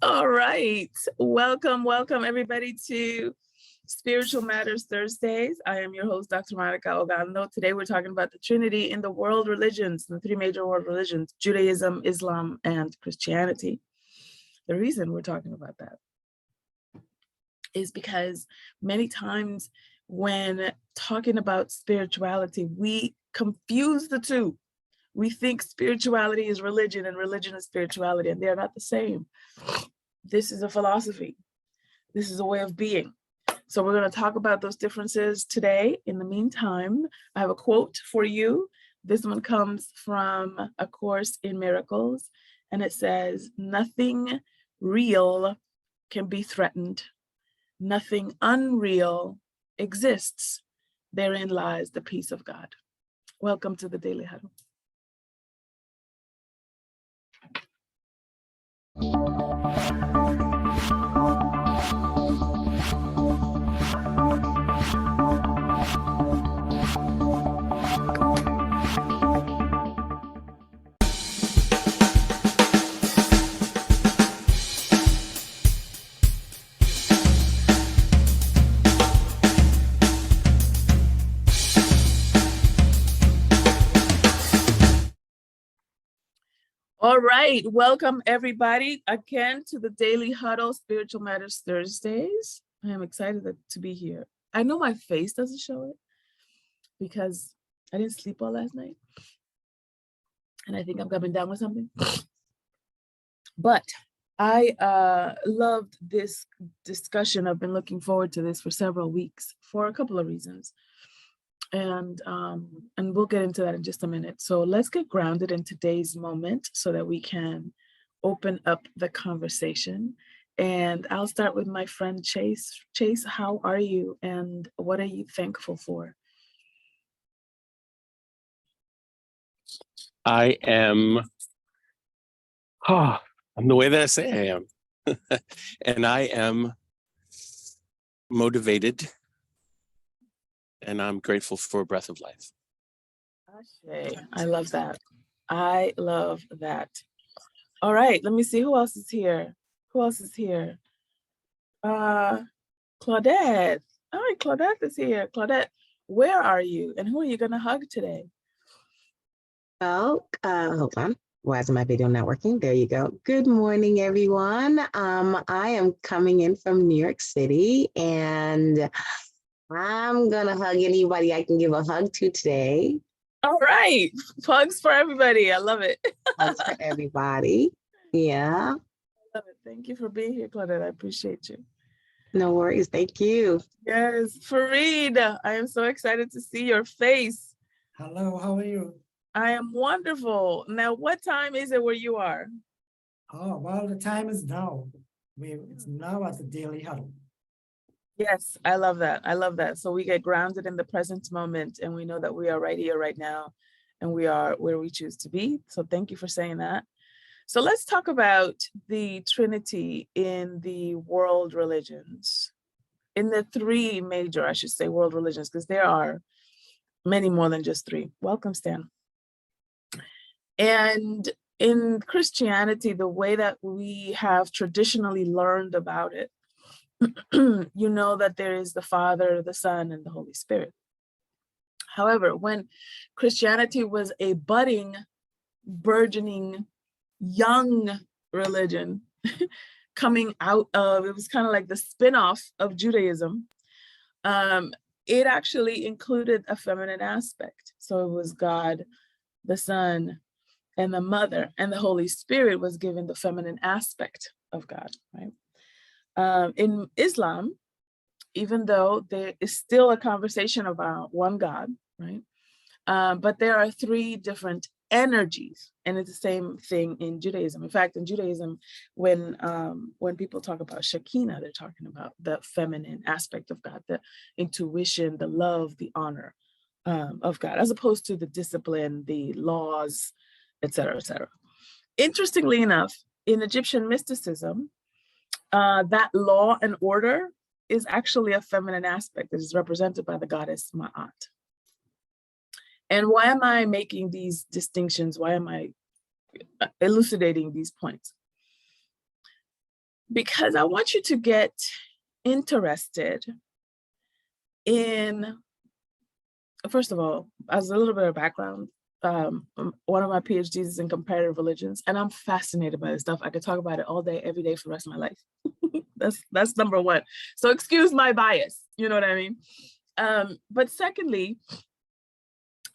All right. Welcome everybody to Spiritual Matters Thursdays. I am your host, Dr. Monikah Ogando. Today we're talking about the Trinity in the world religions, the three major world religions, Judaism, Islam, and Christianity. The reason we're talking about that is because many times when talking about spirituality, we confuse the two. We think spirituality is religion and religion is spirituality, and they're not the same. This is a philosophy. This is a way of being. So we're going to talk about those differences today. In the meantime, I have a quote for you. This one comes from A Course in Miracles, and it says, "Nothing real can be threatened. Nothing unreal exists. Therein lies the peace of God." Welcome to the Daily Huddle. All right, welcome everybody again to the Daily Huddle Spiritual Matters Thursdays. I am excited to be here. I know my face doesn't show it because I didn't sleep all last night. And I think I'm coming down with something. But I loved this discussion. I've been looking forward to this for several weeks for a couple of reasons. And we'll get into that in just a minute. So let's get grounded in today's moment so that we can open up the conversation. And I'll start with my friend Chase. Chase, how are you and what are you thankful for? I am, I'm the way that I say I am. And I am motivated. And I'm grateful for a breath of life. I love that. I love that. All right, let me see who else is here. Who else is here? Claudette. All right, Claudette is here. Claudette, where are you and who are you going to hug today? Oh, hold on. Why is my video not working? There you go. Good morning, everyone. I am coming in from New York City and I'm gonna hug anybody I can give a hug to today. All right, hugs for everybody. I love it. Hugs for everybody. Yeah. I love it. Thank you for being here, Claudette. I appreciate you. No worries. Thank you. Yes, Fareed, I am so excited to see your face. Hello, how are you? I am wonderful. Now, what time is it where you are? Oh, well, the time is now. It's now at the Daily Huddle. Yes, I love that. I love that. So we get grounded in the present moment and we know that we are right here, right now, and we are where we choose to be. So thank you for saying that. So let's talk about the Trinity in the world religions, in the three major, I should say, world religions, because there are many more than just three. Welcome, Stan. And in Christianity, the way that we have traditionally learned about it, you know that there is the Father, the Son, and the Holy Spirit. However, when Christianity was a budding, burgeoning, young religion coming out of, it was kind of like the spin-off of Judaism, it actually included a feminine aspect. So it was God, the Son, and the Mother, and the Holy Spirit was given the feminine aspect of God, right? In Islam, even though there is still a conversation about one God, right? But there are three different energies, and it's the same thing in Judaism. In fact, in Judaism, when people talk about Shekinah, they're talking about the feminine aspect of God, the intuition, the love, the honor of God, as opposed to the discipline, the laws, et cetera, et cetera. Interestingly enough, in Egyptian mysticism, that law and order is actually a feminine aspect that is represented by the goddess Ma'at. And why am I making these distinctions? Why am I elucidating these points? because I want you to get interested in, first of all, as a little bit of background, one of my PhDs is in comparative religions, and I'm fascinated by this stuff. I could talk about it all day, every day for the rest of my life. That's number one. So excuse my bias, you know what I mean? But secondly,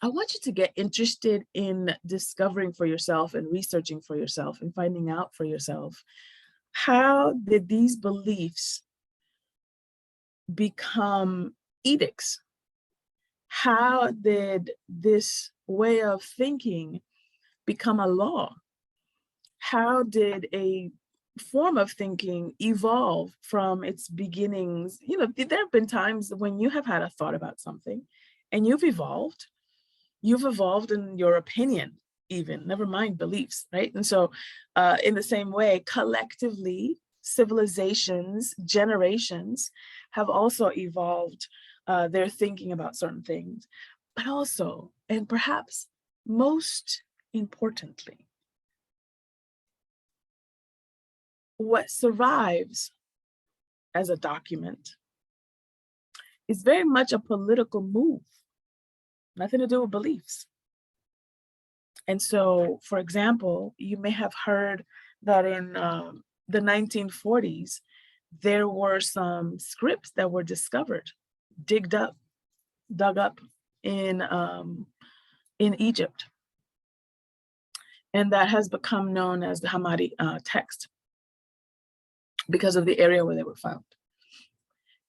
I want you to get interested in discovering for yourself and researching for yourself and finding out for yourself, how did these beliefs become edicts? How did this way of thinking become a law? How did a form of thinking evolve from its beginnings? You know, there have been times when you have had a thought about something and you've evolved in your opinion, even, never mind beliefs, right? And so in the same way, collectively, civilizations, generations have also evolved their thinking about certain things, but also, and perhaps most importantly, what survives as a document is very much a political move, nothing to do with beliefs. And so, for example, you may have heard that in the 1940s, there were some scripts that were discovered, dug up in Egypt. And that has become known as the Hammadi text because of the area where they were found.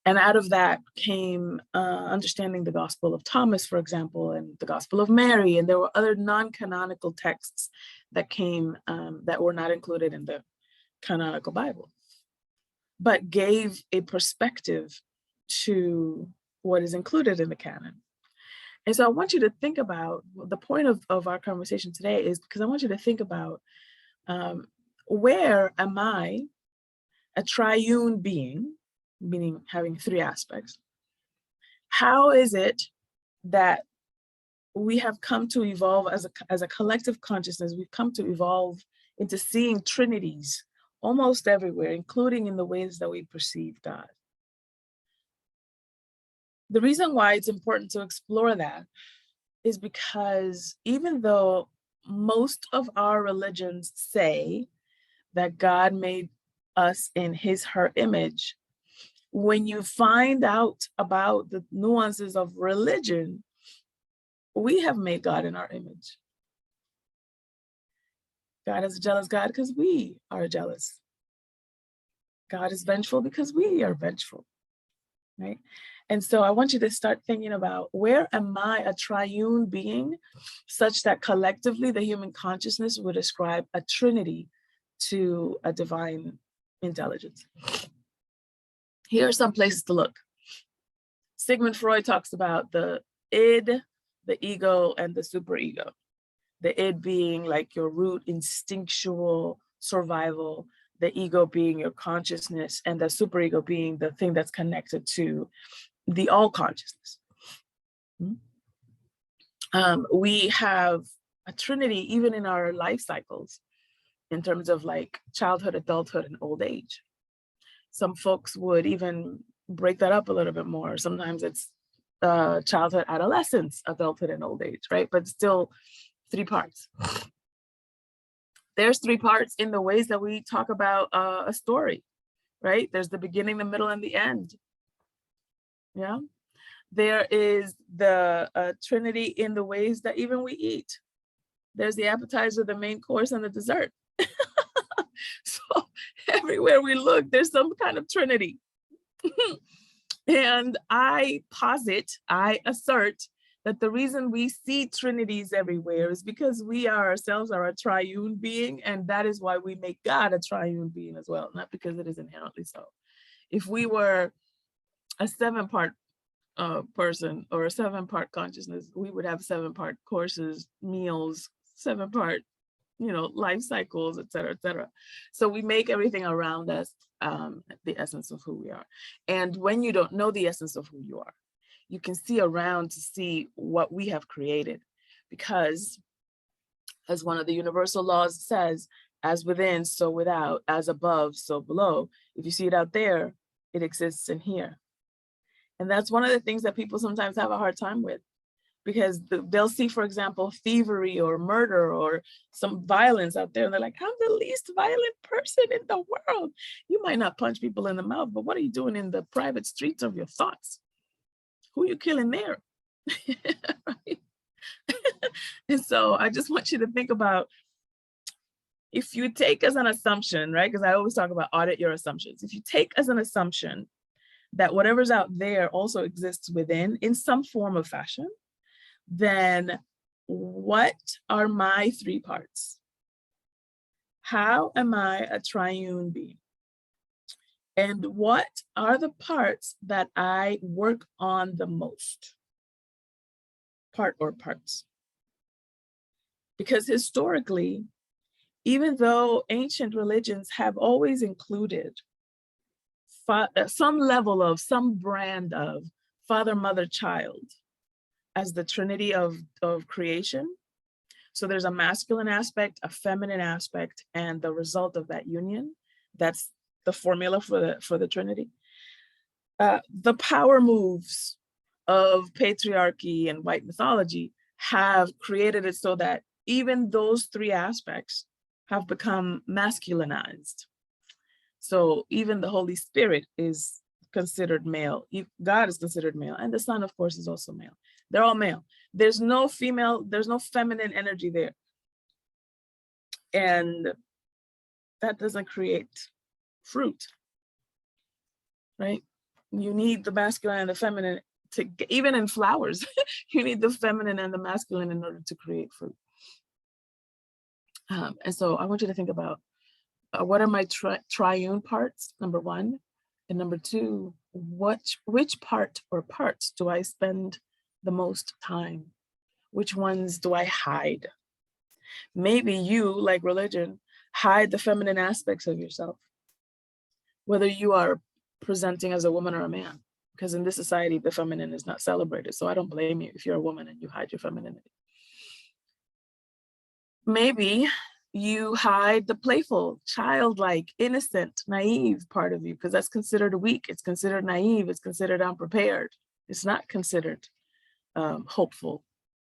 And out of that came understanding the Gospel of Thomas, for example, and the Gospel of Mary. And there were other non-canonical texts that came that were not included in the canonical Bible, but gave a perspective to what is included in the canon. And so I want you to think about, the point of our conversation today is because I want you to think about, where am I a triune being, meaning having three aspects? How is it that we have come to evolve as a collective consciousness? We've come to evolve into seeing trinities almost everywhere, including in the ways that we perceive God. The reason why it's important to explore that is because even though most of our religions say that God made us in his, her image, when you find out about the nuances of religion, we have made God in our image. God is a jealous God because we are jealous. God is vengeful because we are vengeful, right? And so I want you to start thinking about, where am I a triune being such that collectively the human consciousness would ascribe a trinity to a divine intelligence? Here are some places to look. Sigmund Freud talks about the id, the ego, and the superego. The id being like your root instinctual survival, the ego being your consciousness, and the superego being the thing that's connected to the all consciousness. We have a trinity even in our life cycles in terms of like childhood, adulthood, and old age. Some folks would even break that up a little bit more. Sometimes it's childhood, adolescence, adulthood, and old age, right? But still 3 parts. There's 3 parts in the ways that we talk about a story, right? There's the beginning, the middle, and the end. Yeah. There is the Trinity in the ways that even we eat. There's the appetizer, the main course, and the dessert. So everywhere we look, there's some kind of Trinity. And I assert that the reason we see trinities everywhere is because we ourselves are a triune being, and that is why we make God a triune being as well, not because it is inherently so. If we were a 7-part person or a 7-part consciousness, we would have 7-part courses, meals, 7-part, life cycles, et cetera, et cetera. So we make everything around us the essence of who we are. And when you don't know the essence of who you are, you can see around to see what we have created, because as one of the universal laws says, As within, so without. As above, so below. If you see it out there, it exists in here. And that's one of the things that people sometimes have a hard time with, because they'll see, for example, thievery or murder or some violence out there, and they're like, I'm the least violent person in the world. You might not punch people in the mouth, but what are you doing in the private streets of your thoughts? Who are you killing there? Right? And so I just want you to think about, if you take as an assumption, right? Because I always talk about audit your assumptions. If you take as an assumption that whatever's out there also exists within in some form of fashion, then what are my three parts? How am I a triune being? And what are the parts that I work on the most? Part or parts. Because historically, even though ancient religions have always included some level of, some brand of father, mother, child as the Trinity of creation. So there's a masculine aspect, a feminine aspect, and the result of that union. That's the formula for the Trinity. The power moves of patriarchy and white mythology have created it so that even those three aspects have become masculinized. So even the Holy Spirit is considered male. God is considered male, and the Son, of course, is also male. They're all male. There's no female, there's no feminine energy there. And that doesn't create fruit, right? You need the masculine and the feminine to, even in flowers, you need the feminine and the masculine in order to create fruit. And so I want you to think about, what are my triune parts, number one? And number two, which part or parts do I spend the most time? Which ones do I hide? Maybe you, like religion, hide the feminine aspects of yourself, whether you are presenting as a woman or a man, because in this society, the feminine is not celebrated. So I don't blame you if you're a woman and you hide your femininity. Maybe you hide the playful, childlike, innocent, naive part of you, because that's considered weak. It's considered naive. It's considered unprepared. It's not considered hopeful.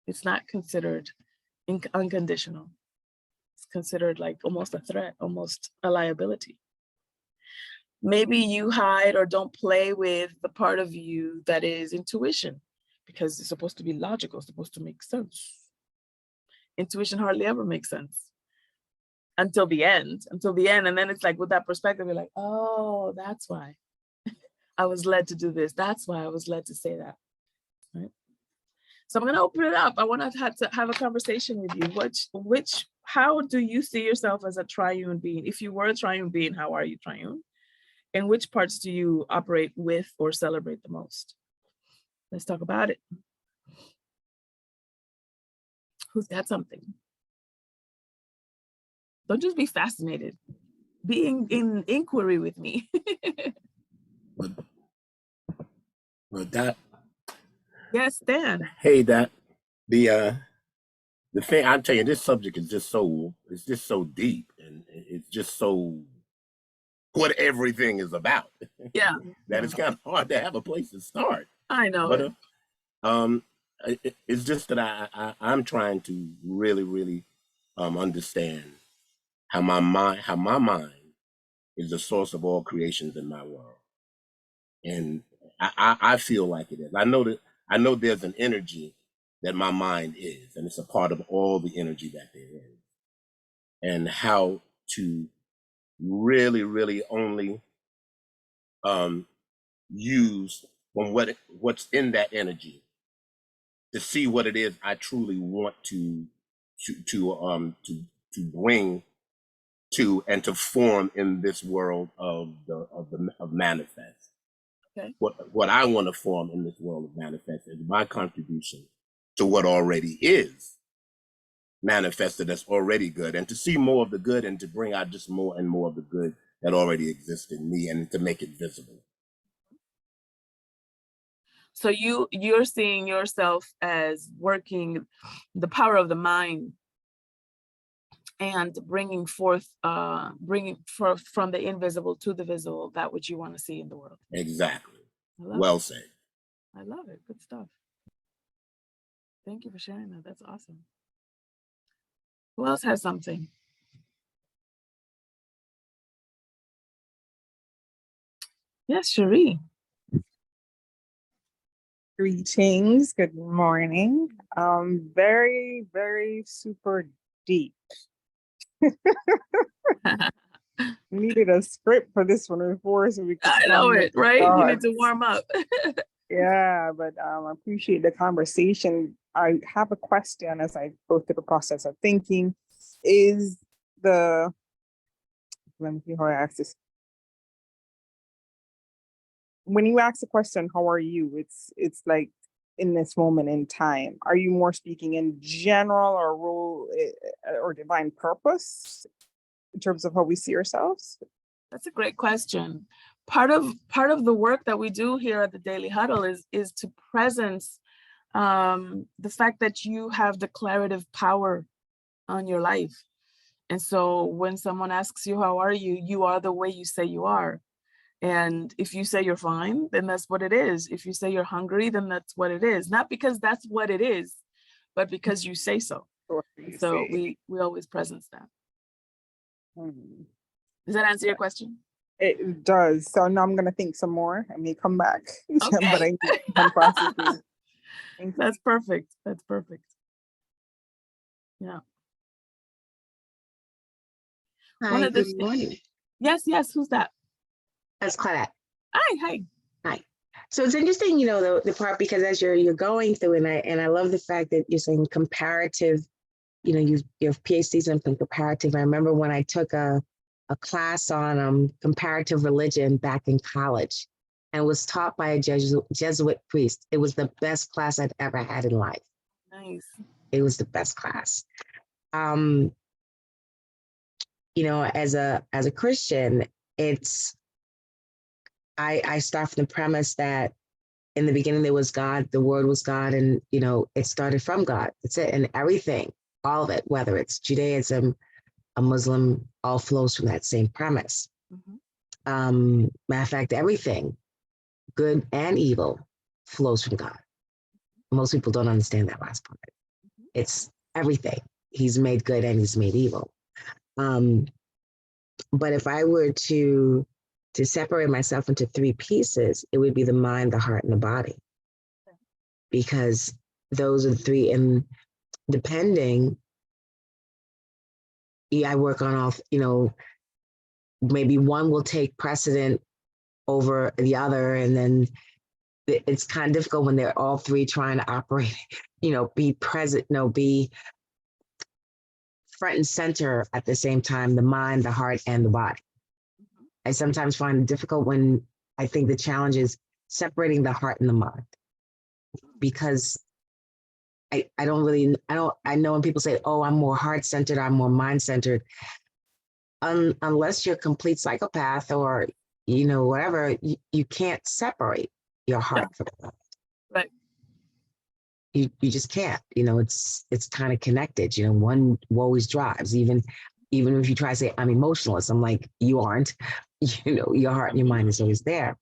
It's not considered unconditional. It's considered like almost a threat, almost a liability. Maybe you hide or don't play with the part of you that is intuition, because it's supposed to be logical, it's supposed to make sense. Intuition hardly ever makes sense until the end. And then it's like, with that perspective, you're like, oh, that's why I was led to do this. That's why I was led to say that, right? So I'm going to open it up. I want to have a conversation with you. How do you see yourself as a triune being? If you were a triune being, how are you triune? And which parts do you operate with or celebrate the most? Let's talk about it. Who's got something? Don't just be fascinated. Be in inquiry with me. But that, Yes, Dan. hey, that the thing I'm telling you, this subject is just so, it's just so deep, and it's just so what everything is about. Yeah. That it's kind of hard to have a place to start. I know. But it's just that I'm trying to really understand how my mind is the source of all creations in my world, and I feel like it is. I know there's an energy that my mind is, and it's a part of all the energy that there is, and how to really only use from what's in that energy to see what it is I truly want to bring to and to form in this world of manifest. Okay. What I want to form in this world of manifest is my contribution to what already is manifested, that's already good, and to see more of the good and to bring out just more and more of the good that already exists in me and to make it visible. So you're seeing yourself as working the power of the mind and bringing forth, from the invisible to the visible, that which you want to see in the world. Exactly. I love Well it. said. I love it. Good stuff. Thank you for sharing that. That's awesome. Who else has something? Yes, Cherie. Greetings, good morning. Very, very super deep. We needed a script for this one before so we could I know run it, the right? You need to thoughts. warm up. Yeah, but I appreciate the conversation. I have a question as I go through the process of thinking. Is the, let me see how I ask this. When you ask the question, how are you? It's like in this moment in time. Are you more speaking in general or role or divine purpose in terms of how we see ourselves? That's a great question. Part of the work that we do here at the Daily Huddle is to presence the fact that you have declarative power on your life. And so when someone asks you, how are you? You are the way you say you are. And if you say you're fine, then that's what it is. If you say you're hungry, then that's what it is. Not because that's what it is, but because you say so. So we always presence that. Does that answer your question? It does. So now I'm going to think some more. I may come back. Okay. But I need some processing. That's perfect. That's perfect. Yeah. Hi, good morning. Yes. Who's that? That's Claudette. Hi. So it's interesting, you know, the part, because as you're going through, and I love the fact that you're saying comparative, you know, you have PhDs in comparative. I remember when I took a class on comparative religion back in college, and was taught by a Jesuit priest. It was the best class I'd ever had in life. Nice. It was the best class. You know, as a Christian, it's I start from the premise that in the beginning there was God, the Word was God, and you know, it started from God. That's it, and everything, all of it, whether it's Judaism, a Muslim, all flows from that same premise. Mm-hmm. Matter of fact, everything, good and evil, flows from God. Most people don't understand that last part. It's everything. He's made good and he's made evil. But if I were to separate myself into three pieces, it would be the mind, the heart, and the body. Because those are the three, and depending, I work on all, you know, maybe one will take precedent over the other, and then it's kind of difficult when they're all three trying to operate, you know, be present, be front and center at the same time, the mind, the heart, and the body. I sometimes find it difficult when I think the challenge is separating the heart and the mind, because I know when people say, oh, I'm more heart-centered, I'm more mind-centered, unless you're a complete psychopath or, you know, whatever, you can't separate your heart from the mind. Right. You just can't, you know, it's kind of connected, you know, one always drives, even if you try to say I'm emotionless, I'm like, you aren't, you know, your heart and your mind is always there.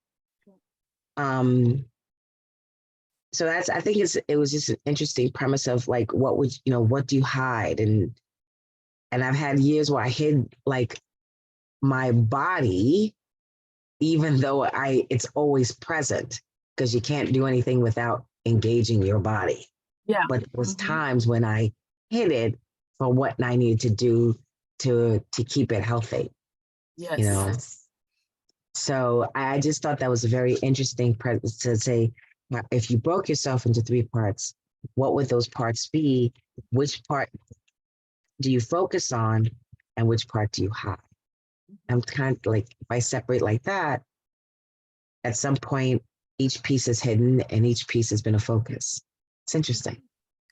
So I think it was just an interesting premise of like, what do you hide? And I've had years where I hid like my body, even though it's always present, because you can't do anything without engaging your body. Yeah. But there was times when I hid it for what I needed to do to keep it healthy. Yes. You know. So I just thought that was a very interesting premise to say, if you broke yourself into three parts, what would those parts be? Which part do you focus on, and which part do you hide? I'm kind of like, if I separate like that, at some point, each piece is hidden and each piece has been a focus. It's interesting.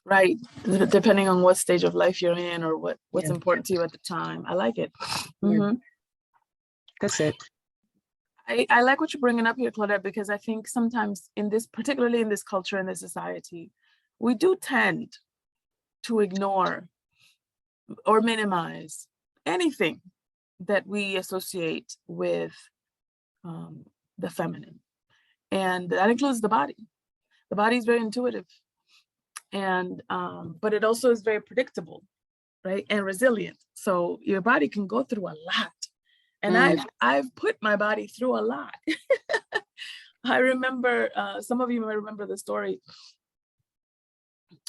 Right. Depending on what stage of life you're in or what's important to you at the time. I like it. Yeah. That's it. I like what you're bringing up here, Claudette, because I think sometimes particularly in this culture, in this society, we do tend to ignore or minimize anything that we associate with the feminine. And that includes the body. The body is very intuitive, and but it also is very predictable, right? And resilient. So your body can go through a lot. And I've put my body through a lot. I remember, some of you might remember the story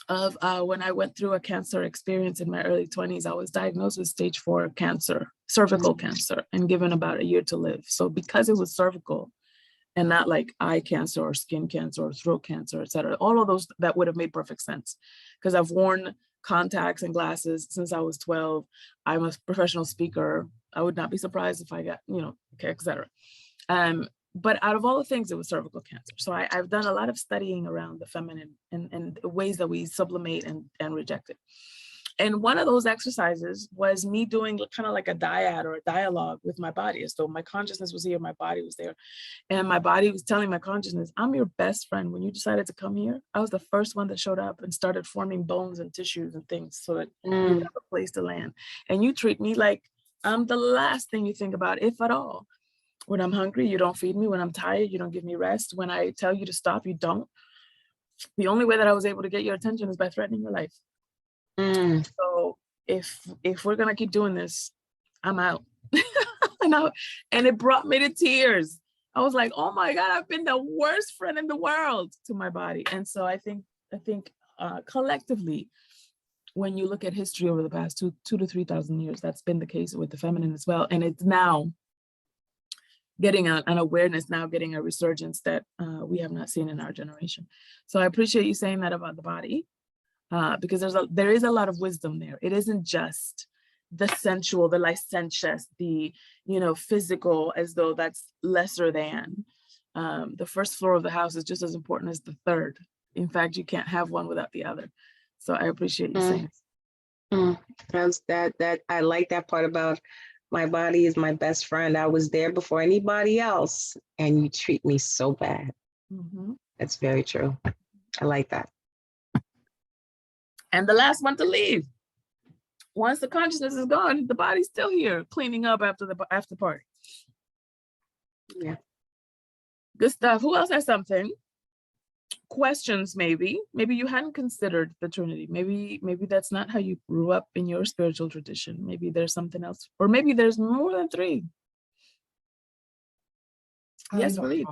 of when I went through a cancer experience in my early 20s. I was diagnosed with stage 4 cancer, cervical cancer, and given about a year to live. So because it was cervical and not like eye cancer or skin cancer or throat cancer, et cetera, all of those, that would have made perfect sense, because I've worn contacts and glasses since I was 12. I'm a professional speaker. I would not be surprised if I got, okay, et cetera. But out of all the things, it was cervical cancer. So I've done a lot of studying around the feminine and ways that we sublimate and reject it. And one of those exercises was me doing kind of like a dyad or a dialogue with my body, as though my consciousness was here, my body was there. And my body was telling my consciousness, I'm your best friend. When you decided to come here, I was the first one that showed up and started forming bones and tissues and things so that you have a place to land. And you treat me like I'm the last thing you think about, if at all. When I'm hungry, you don't feed me. When I'm tired, you don't give me rest. When I tell you to stop, you don't. The only way that I was able to get your attention is by threatening your life. So if we're gonna keep doing this, I'm out. And it brought me to tears. I was like, oh my God, I've been the worst friend in the world to my body. And so I think collectively, when you look at history over the past 2,000 to 3,000 years, that's been the case with the feminine as well. And it's now getting an awareness, now getting a resurgence that we have not seen in our generation. So I appreciate you saying that about the body, because there is a lot of wisdom there. It isn't just the sensual, the licentious, the physical, as though that's lesser than. The first floor of the house is just as important as the third. In fact, you can't have one without the other. So I appreciate you saying that. I like that part about my body is my best friend. I was there before anybody else, and you treat me so bad. That's very true. I like that. And the last one to leave. Once the consciousness is gone, the body's still here, cleaning up after the after party. Yeah. Good stuff. Who else has something? Questions, maybe you hadn't considered the Trinity. Maybe that's not how you grew up in your spiritual tradition. Maybe there's something else, or maybe there's more than 3. Yes, Waleed.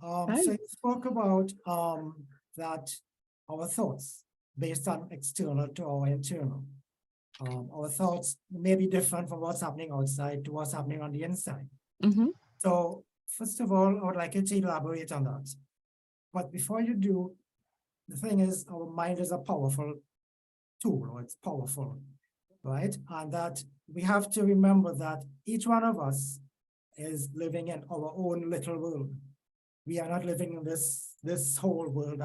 So you spoke about that our thoughts based on external to our internal. Our thoughts may be different from what's happening outside to what's happening on the inside. So first of all, I would like you to elaborate on that. But before you do, the thing is, our mind is a powerful tool, or it's powerful, right? And that we have to remember that each one of us is living in our own little world. We are not living in this whole world,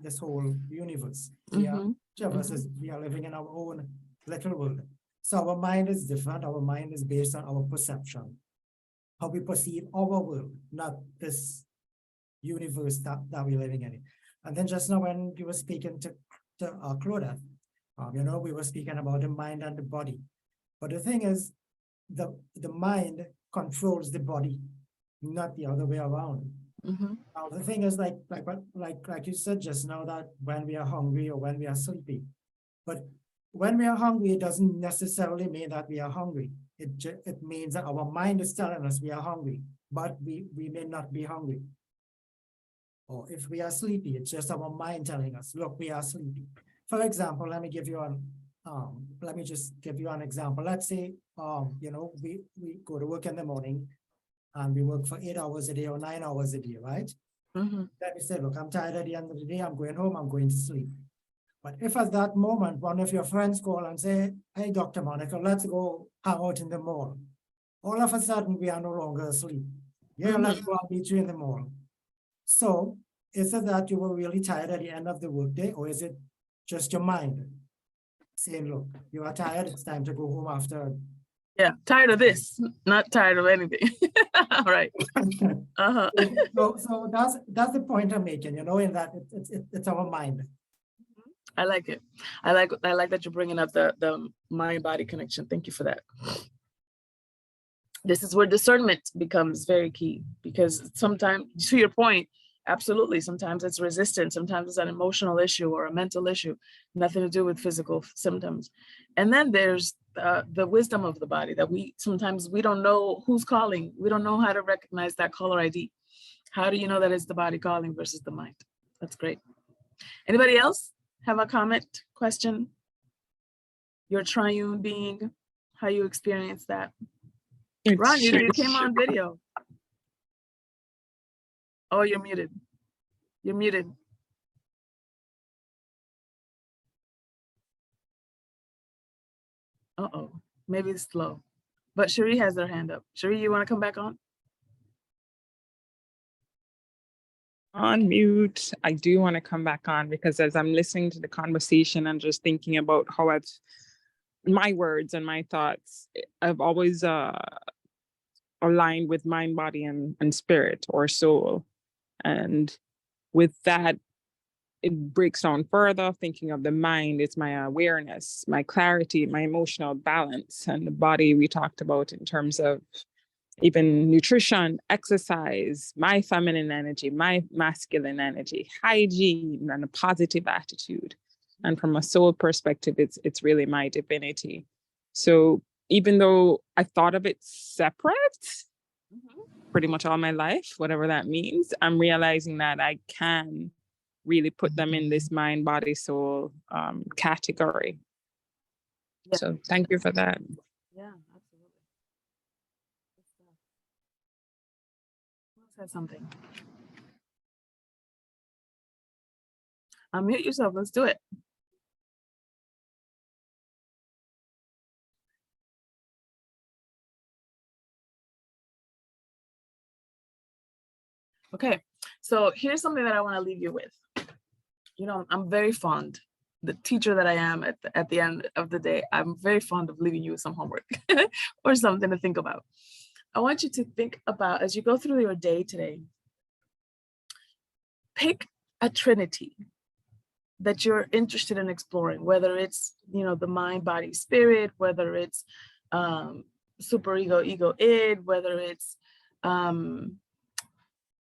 this whole universe. We are living in our own little world. So our mind is different. Our mind is based on our perception, how we perceive our world, not this universe that we're living in. And then just now when you were speaking to Claudia, we were speaking about the mind and the body. But the thing is, the mind controls the body, not the other way around. Now the thing is, like you said just now, that when we are hungry or when we are sleepy, but when we are hungry, it doesn't necessarily mean that we are hungry. It means that our mind is telling us we are hungry, but we may not be hungry. Or if we are sleepy, it's just our mind telling us, look, we are sleepy. For example, let me just give you an example. Let's say, we go to work in the morning and we work for 8 hours a day or 9 hours a day, right? Let me say, look, I'm tired at the end of the day. I'm going home. I'm going to sleep. But if at that moment, one of your friends call and say, hey, Dr. Monikah, let's go hang out in the mall. All of a sudden, we are no longer asleep. Yeah, let's go and meet you in the mall. So is it that you were really tired at the end of the workday, or is it just your mind saying, look, you are tired, it's time to go home after? Yeah, tired of this, not tired of anything. All right. So that's the point I'm making, in that it's our mind. I like it. I like that you're bringing up the mind-body connection. Thank you for that. This is where discernment becomes very key, because sometimes, to your point, absolutely, sometimes it's resistance, sometimes it's an emotional issue or a mental issue, nothing to do with physical symptoms. And then there's the wisdom of the body that sometimes we don't know who's calling. We don't know how to recognize that caller ID. How do you know that it's the body calling versus the mind? That's great. Anybody else have a comment, question? Your triune being, how you experience that? Ron, you came on video. Oh, you're muted. You're muted. Uh-oh, maybe it's slow. But Cherie has her hand up. Cherie, you want to come back on? On mute. I do want to come back on, because as I'm listening to the conversation and just thinking about how my words and my thoughts, I've always aligned with mind, body, and spirit or soul. And with that, it breaks down further, thinking of the mind, it's my awareness, my clarity, my emotional balance, and the body we talked about in terms of even nutrition, exercise, my feminine energy, my masculine energy, hygiene, and a positive attitude. And from a soul perspective, it's really my divinity. So even though I thought of it separate, pretty much all my life, whatever that means, I'm realizing that I can really put them in this mind, body, soul category. Yeah. So thank you for that. Yeah, absolutely. Let's have something. Unmute yourself. Let's do it. Okay, so here's something that I want to leave you with. You know, I'm very fond, the teacher that I am at the end of the day, I'm very fond of leaving you with some homework or something to think about. I want you to think about, as you go through your day today, pick a Trinity that you're interested in exploring, whether it's, you know, the mind, body, spirit, whether it's superego, ego, id, whether it's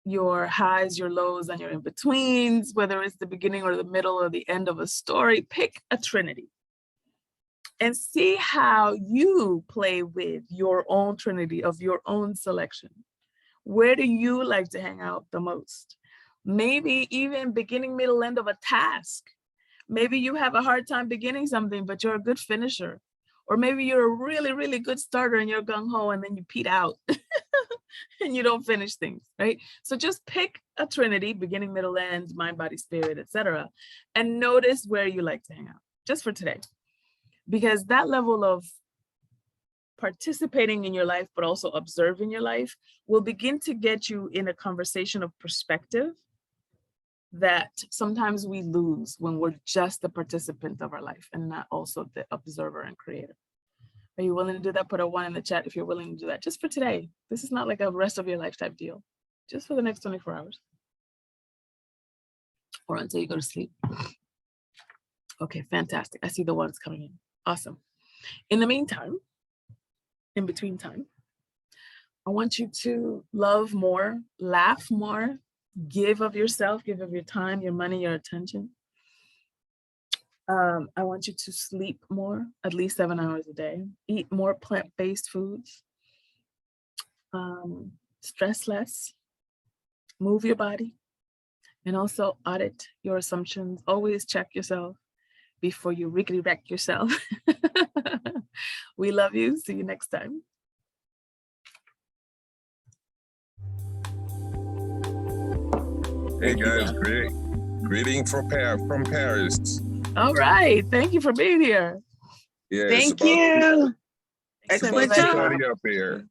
your highs, your lows, and your in-betweens, whether it's the beginning or the middle or the end of a story. Pick a Trinity and see how you play with your own Trinity of your own selection. Where do you like to hang out the most? Maybe even beginning, middle, end of a task. Maybe you have a hard time beginning something, but you're a good finisher. Or maybe you're a really, really good starter and you're gung-ho and then you peed out and you don't finish things, right? So just pick a Trinity, beginning, middle, end, mind, body, spirit, etc., and notice where you like to hang out, just for today. Because that level of participating in your life, but also observing your life, will begin to get you in a conversation of perspective that sometimes we lose when we're just the participant of our life and not also the observer and creator. Are you willing to do that? Put a 1 in the chat if you're willing to do that, just for today. This is not like a rest of your life type deal, just for the next 24 hours or until you go to sleep. Okay, fantastic. I see the ones coming in. Awesome. In the meantime, in between time, I want you to love more, laugh more, give of yourself, give of your time, your money, your attention. I want you to sleep more, at least 7 hours a day. Eat more plant-based foods. Stress less. Move your body. And also audit your assumptions. Always check yourself before you rickety-wreck yourself. We love you. See you next time. Hey guys, greeting from Paris. All right, thank you for being here. Yeah, Thank you. It's about Excellent job. 6:30 up here.